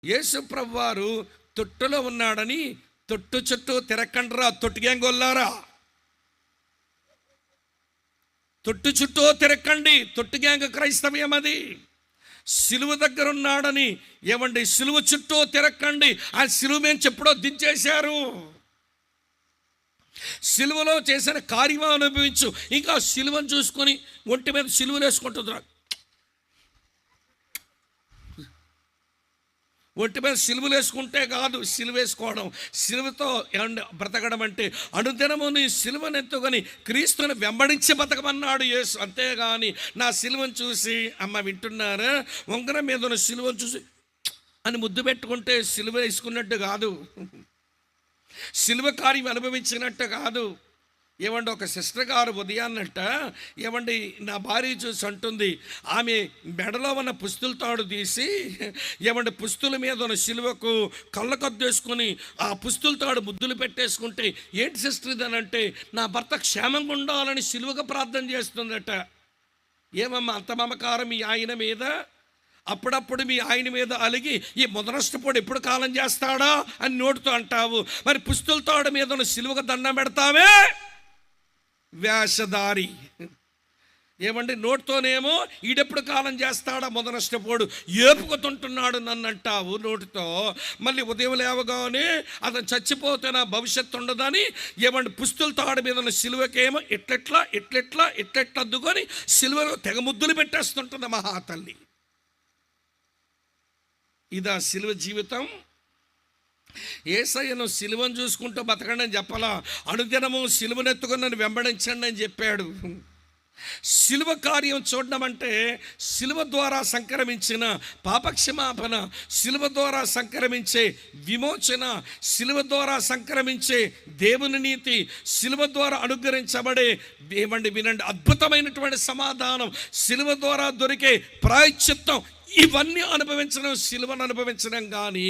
యేసు ప్రభువారు తొట్టులో ఉన్నాడని తొట్టు చుట్టూ తిరక్కండ్రా తొట్టు గ్యాంగ్ గొల్లారా, తొట్టు చుట్టూ తిరక్కండి. తొట్టు గ్యాంగ్ క్రైస్తవ్యం అది. సిలువ దగ్గర ఉన్నాడని ఏమండి సిలువ చుట్టూ తిరక్కండి. ఆ సిలువ మేము చెప్పుడో దించేశారు. సిలువలో చేసిన కార్యం అనుభవించు. ఇంకా సిలువను చూసుకొని ఒంటి మీద సిలువలు వేసుకుంటున్నారు. ఒంటి మీద సిలువలు వేసుకుంటే కాదు సిలువ వేసుకోవడం, సిలువతో బ్రతకడం అంటే అనుదినము నీ సిలువను ఎత్తుకొని క్రీస్తుని వెంబడించి బతకమన్నాడు యేసు. అంతేగాని నా సిలువను చూసి అమ్మ వింటున్నారా, ఉంగరం మీద ఉన్న సిలువను చూసి అని ముద్దు పెట్టుకుంటే సిలువ వేసుకున్నట్టు కాదు, సిలువ కార్యం అనుభవించినట్టు కాదు. ఏమండి ఒక సిస్టర్ గారు ఉదయాన్నట్ట ఏమండి నా భార్య చూసి అంటుంది, ఆమె మెడలో ఉన్న పుస్తుల తాడు తీసి ఏమండి పుస్తుల మీద ఉన్న సిలువకు కళ్ళకద్దేసుకొని ఆ పుస్తుల తాడు ముద్దులు పెట్టేసుకుంటే, ఏంటి సిస్టర్ ఇదనంటే నా భర్త క్షేమంగా ఉండాలని సిలువగా ప్రార్థన చేస్తుందట. ఏమమ్మా అంత మమకారం మీ ఆయన మీద? అప్పుడప్పుడు మీ ఆయన మీద అలిగి ఈ ముదనష్టపోడు ఎప్పుడు కాలం చేస్తాడా అని నోటితో అంటావు, మరి పుస్తుల తాడు మీద ఉన్న సిలువగా దండం పెడతావే వేషధారి. ఏమండి నోటితోనేమో ఈడెప్పుడు కాలం చేస్తాడా ముదనష్టపోడు ఏపుకుతుంటున్నాడు నన్ను అంటావు నోటితో. మళ్ళీ ఉదయం లేవగానే అతను చచ్చిపోతే నా భవిష్యత్తు ఉండదని ఏమండి పుస్తుల తాడు మీద ఉన్న సిలువకేమో ఎట్లెట్లా అద్దుకొని సిలువలో తెగ ముద్దులు పెట్టేస్తుంటుంది మహాతల్లి. ఇదా సిలువ జీవితం? యేసయ్యను సిలువను చూసుకుంటూ బతకండి అని చెప్పాలా, అనుదినము సిలువనెత్తుకొని నన్ను వెంబడించండి అని చెప్పాడు. సిలువ కార్యం చూడడం అంటే సిలువ ద్వారా సంక్రమించిన పాపక్షమాపణ, సిలువ ద్వారా సంక్రమించే విమోచన, సిలువ ద్వారా సంక్రమించే దేవుని నీతి, సిలువ ద్వారా అనుగ్రహించబడే ఏమండి వినండి అద్భుతమైనటువంటి సమాధానం, సిలువ ద్వారా దొరికే ప్రాయశ్చిత్తం, ఇవన్నీ అనుభవించడం సిలువను అనుభవించడం. కానీ